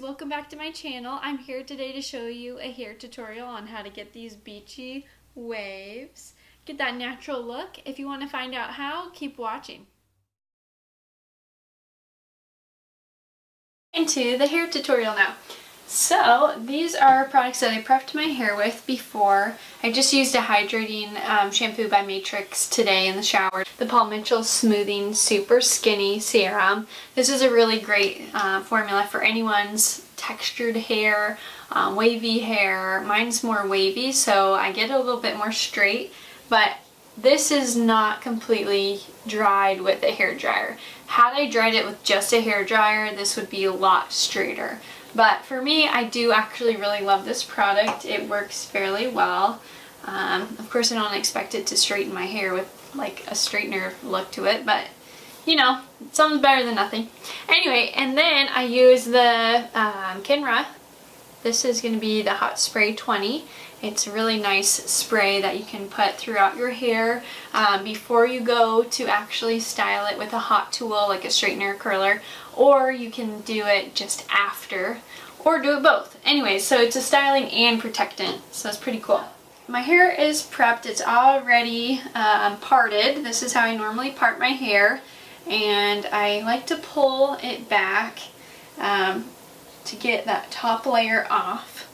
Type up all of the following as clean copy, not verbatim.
welcome back to my channel. I'm here today to show you a hair tutorial on how to get these beachy waves. Get that natural look. If you want to find out how, keep watching. Into the hair tutorial now. So these are products that I prepped my hair with before. I just used a hydrating shampoo by Matrix today in the shower. The Paul Mitchell Smoothing Super Skinny Serum. This is a really great formula for anyone's textured hair, wavy hair. Mine's more wavy, so I get a little bit more straight, but this is not completely dried with a hair dryer. Had I dried it with just a hair dryer, this would be a lot straighter. But for me, I do actually really love this product. It works fairly well. Of course, I don't expect it to straighten my hair with like a straightener look to it, but you know, something's better than nothing. Anyway, and then I use the KENRA. This is going to be the Hot Spray 20. It's a really nice spray that you can put throughout your hair before you go to actually style it with a hot tool like a straightener or curler, or you can do it just after, or do it both. Anyway, so it's a styling and protectant, so it's pretty cool. My hair is prepped. It's already parted. This is how I normally part my hair, and I like to pull it back to get that top layer off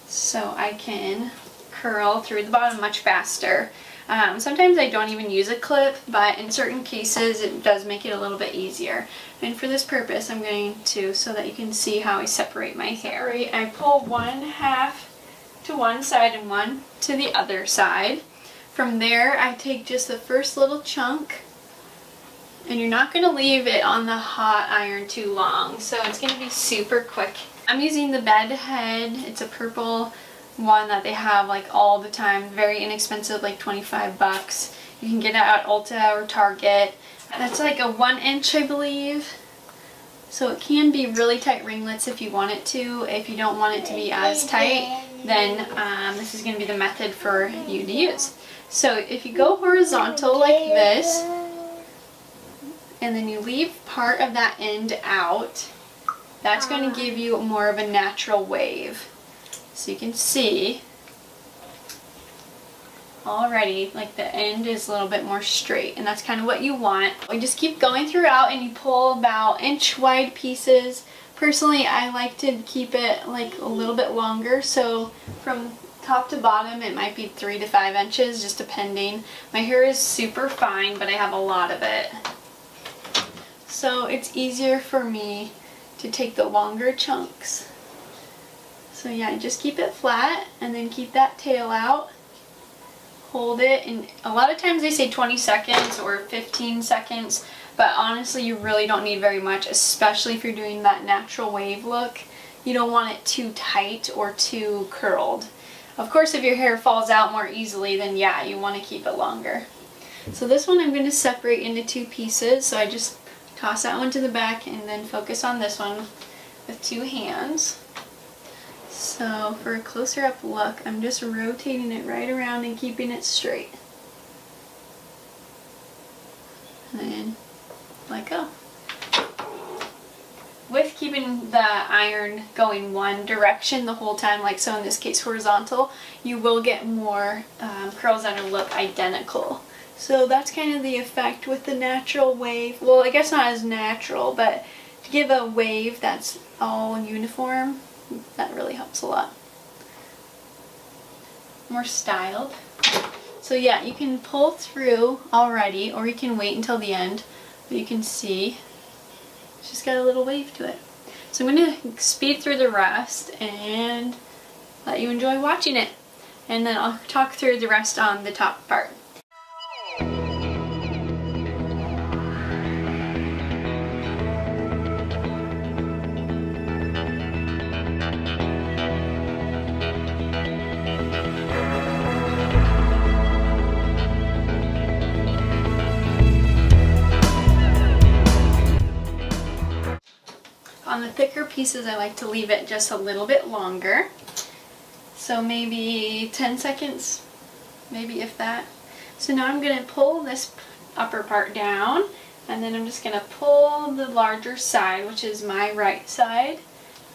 so I can curl through the bottom much faster. Sometimes I don't even use a clip, but in certain cases it does make it a little bit easier. And for this purpose I'm going to, so that you can see how I separate my hair. I pull one half to one side and one to the other side. From there I take just the first little chunk, and you're not going to leave it on the hot iron too long, so it's going to be super quick. I'm using the Bedhead. It's a purple one that they have like all the time, very inexpensive, like 25 bucks. You can get it at Ulta or Target. That's like a 1 inch, I believe. So it can be really tight ringlets if you want it to. If you don't want it to be as tight, then this is going to be the method for you to use. So if you go horizontal like this, and then you leave part of that end out, that's going to give you more of a natural wave. So you can see already like the end is a little bit more straight, and that's kind of what you want. We just keep going throughout and you pull about inch wide pieces. Personally, I like to keep it like a little bit longer, so from top to bottom it might be 3 to 5 inches, just depending. My hair is super fine, but I have a lot of it, so it's easier for me to take the longer chunks. So yeah, just keep it flat and then keep that tail out. Hold it, and a lot of times they say 20 seconds or 15 seconds, but honestly you really don't need very much, especially if you're doing that natural wave look. You don't want it too tight or too curled. Of course, if your hair falls out more easily, then yeah, you want to keep it longer. So this one I'm going to separate into 2 pieces, so I just toss that one to the back and then focus on this one with 2 hands. So for a closer up look, I'm just rotating it right around and keeping it straight. And then let go. With keeping the iron going one direction the whole time, like so in this case horizontal, you will get more curls that will look identical. So that's kind of the effect with the natural wave. Well, I guess not as natural, but to give a wave that's all uniform, that really helps a lot. More styled. So yeah, you can pull through already, or you can wait until the end, but you can see it's just got a little wave to it. So I'm going to speed through the rest and let you enjoy watching it, and then I'll talk through the rest on the top part. On the thicker pieces, I like to leave it just a little bit longer. So maybe 10 seconds, maybe if that. So now I'm going to pull this upper part down And then I'm just going to pull the larger side, which is my right side.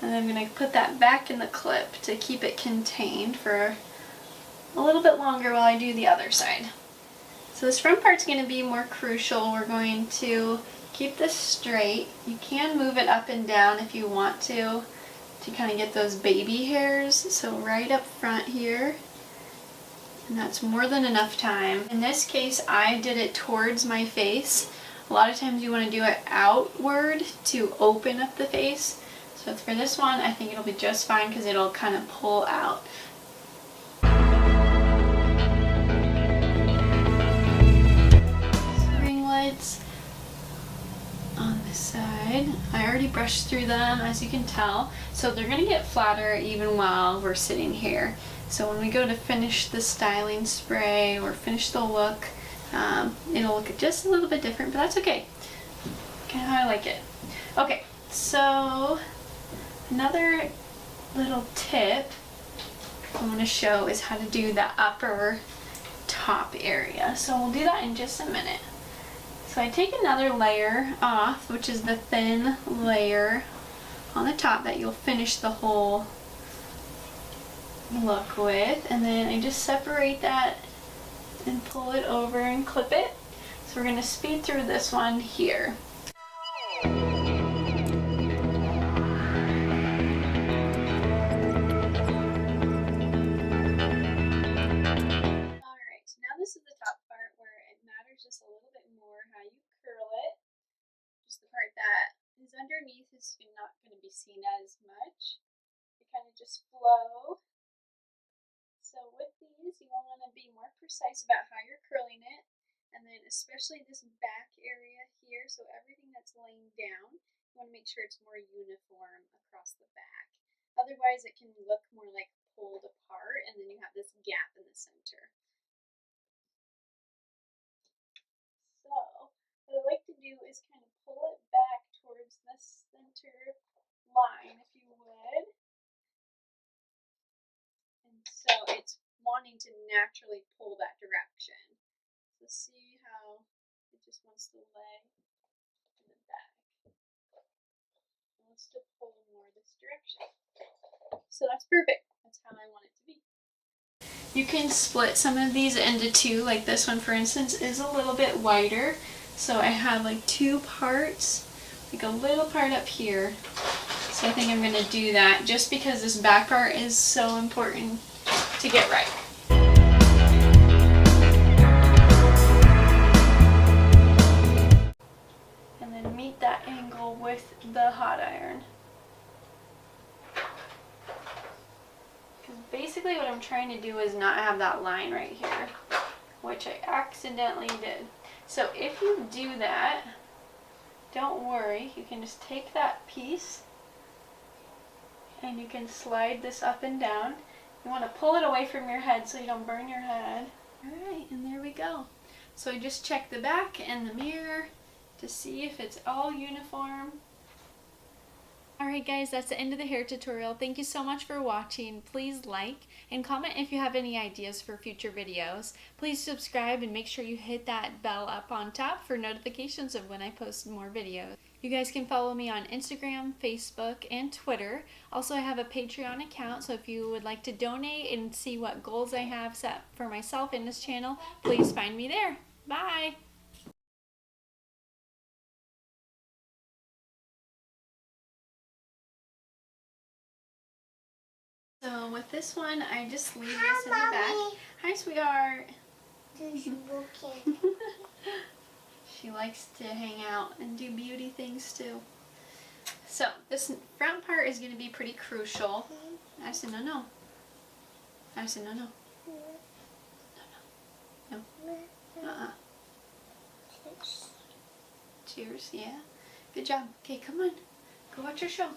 And then I'm going to put that back in the clip to keep it contained for a little bit longer while I do the other side. So this front part's going to be more crucial. We're going to keep this straight. You can move it up and down if you want to kind of get those baby hairs. So right up front here. And that's more than enough time. In this case, I did it towards my face. A lot of times you want to do it outward to open up the face. So for this one, I think it'll be just fine because it'll kind of pull out. Ringlets on this side. I already brushed through them, as you can tell. So they're going to get flatter even while we're sitting here. So when we go to finish the styling spray or finish the look, it'll look just a little bit different, but that's okay. Kind of how I like it. Okay, so another little tip I want to show is how to do the upper top area. So we'll do that in just a minute. So I take another layer off, which is the thin layer on the top that you'll finish the whole look with, and then I just separate that and pull it over and clip it. So we're going to speed through this one here. Alright, so now this is the top part where it matters just a little bit more how you curl it. Just the part that is underneath is not going to be seen as much. They kind of just flow. So with these, you want to be more precise about how you're curling it, and then especially this back area here, so everything that's laying down, you want to make sure it's more uniform across the back. Otherwise, it can look more like pulled apart, and then you have this gap in the center. So what I like to do is kind of pull it back towards the center line, if you would. And so it's wanting to naturally pull that direction. So see how it just wants to lay in the back. It wants to pull more this direction. So that's perfect. That's how I want it to be. You can split some of these into two, like this one for instance is a little bit wider. So I have like two parts, like a little part up here. So I think I'm going to do that just because this back part is so important to get right. And then meet that angle with the hot iron. Because basically what I'm trying to do is not have that line right here, which I accidentally did. So if you do that, don't worry, you can just take that piece and you can slide this up and down. You want to pull it away from your head so you don't burn your head. Alright, and there we go. So I just check the back and the mirror to see if it's all uniform. Alright guys, that's the end of the hair tutorial. Thank you so much for watching. Please like and comment if you have any ideas for future videos. Please subscribe and make sure you hit that bell up on top for notifications of when I post more videos. You guys can follow me on Instagram, Facebook, and Twitter. Also, I have a Patreon account, so if you would like to donate and see what goals I have set for myself in this channel, please find me there. Bye! So with this one, I just leave this in the back. Hi, sweetheart. She likes to hang out and do beauty things too. So this front part is going to be pretty crucial. I said no, no. I said no, no. No, no. Cheers, yeah. Good job. Okay, come on. Go watch your show.